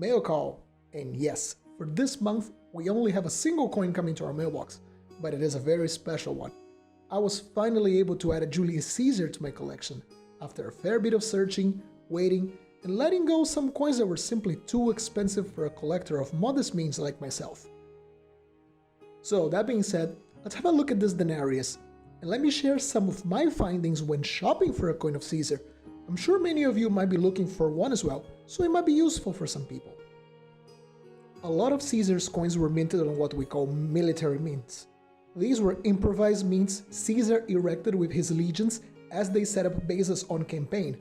mail call. And yes, for this month, we only have a single coin coming to our mailbox, but it is a very special one. I was finally able to add a Julius Caesar to my collection, after a fair bit of searching, waiting, and letting go some coins that were simply too expensive for a collector of modest means like myself. So that being said, let's have a look at this denarius, and let me share some of my findings when shopping for a coin of Caesar. I'm sure many of you might be looking for one as well, so it might be useful for some people. A lot of Caesar's coins were minted on what we call military mints. These were improvised mints Caesar erected with his legions as they set up bases on campaign.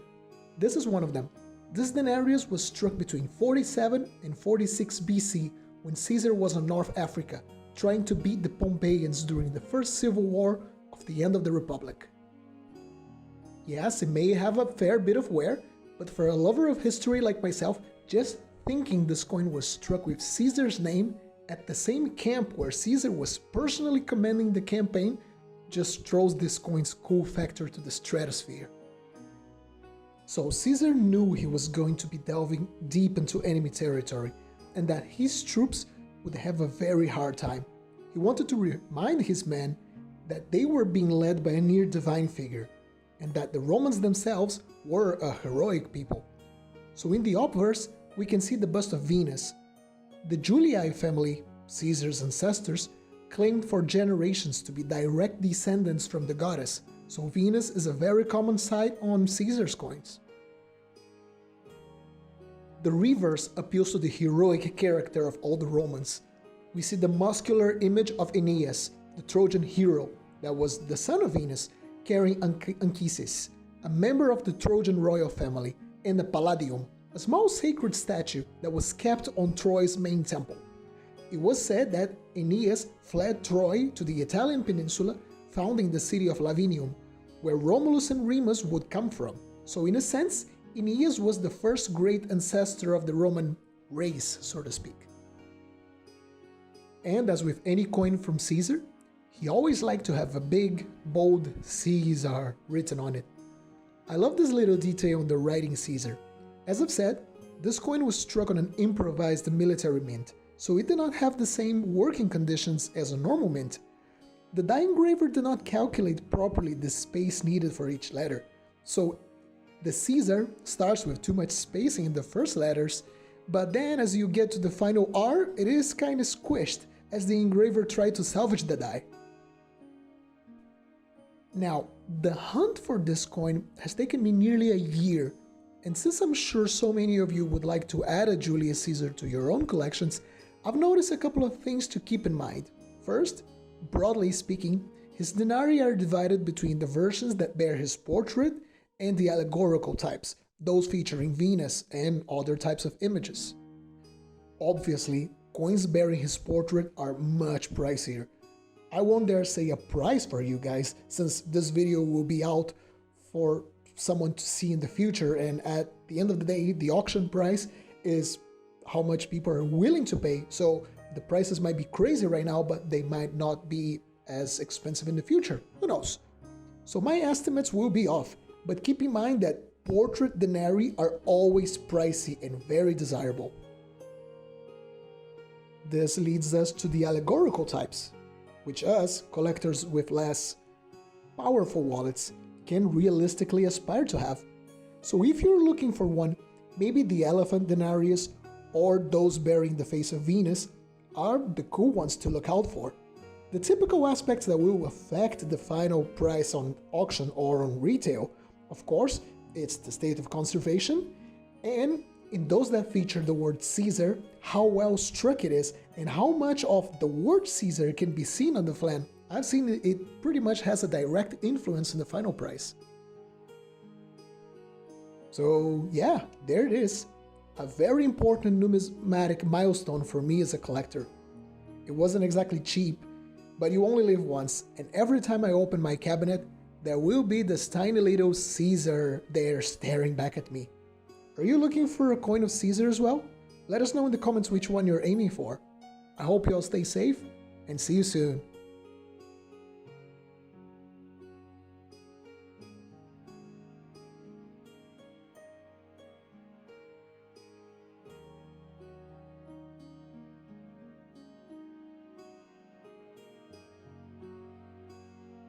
This is one of them. This denarius was struck between 47 and 46 BC when Caesar was in North Africa, trying to beat the Pompeians during the first civil war of the end of the Republic. Yes, it may have a fair bit of wear, but for a lover of history like myself, just thinking this coin was struck with Caesar's name at the same camp where Caesar was personally commanding the campaign just throws this coin's cool factor to the stratosphere. So Caesar knew he was going to be delving deep into enemy territory and that his troops would have a very hard time. He wanted to remind his men that they were being led by a near divine figure and that the Romans themselves were a heroic people. So in the obverse, we can see the bust of Venus. The Julii family, Caesar's ancestors, claimed for generations to be direct descendants from the goddess, so Venus is a very common sight on Caesar's coins. The reverse appeals to the heroic character of all the Romans. We see the muscular image of Aeneas, the Trojan hero that was the son of Venus, carrying Anchises, a member of the Trojan royal family, and the Palladium, a small sacred statue that was kept on Troy's main temple. It was said that Aeneas fled Troy to the Italian peninsula, founding the city of Lavinium, where Romulus and Remus would come from. So in a sense, Aeneas was the first great ancestor of the Roman race, so to speak. And as with any coin from Caesar, he always liked to have a big, bold Caesar written on it. I love this little detail on the writing Caesar. As I've said, this coin was struck on an improvised military mint, so it did not have the same working conditions as a normal mint. The die engraver did not calculate properly the space needed for each letter, so the Caesar starts with too much spacing in the first letters, but then as you get to the final R, it is kinda squished as the engraver tried to salvage the die. Now, the hunt for this coin has taken me nearly a year, and since I'm sure so many of you would like to add a Julius Caesar to your own collections, I've noticed a couple of things to keep in mind. First, broadly speaking, his denarii are divided between the versions that bear his portrait and the allegorical types, those featuring Venus and other types of images. Obviously, coins bearing his portrait are much pricier. I won't dare say a price for you guys, since this video will be out for someone to see in the future, and at the end of the day, the auction price is how much people are willing to pay, so the prices might be crazy right now, but they might not be as expensive in the future. Who knows? So my estimates will be off, but keep in mind that portrait denarii are always pricey and very desirable. This leads us to the allegorical types, which us, collectors with less powerful wallets, can realistically aspire to have. So if you're looking for one, maybe the elephant denarius or those bearing the face of Venus are the cool ones to look out for. The typical aspects that will affect the final price on auction or on retail, of course, it's the state of conservation, and in those that feature the word Caesar, how well struck it is, and how much of the word Caesar can be seen on the flan. I've seen it pretty much has a direct influence in the final price. So yeah, there it is. A very important numismatic milestone for me as a collector. It wasn't exactly cheap, but you only live once, and every time I open my cabinet, there will be this tiny little Caesar there staring back at me. Are you looking for a coin of Caesar as well? Let us know in the comments which one you're aiming for. I hope you all stay safe, and see you soon.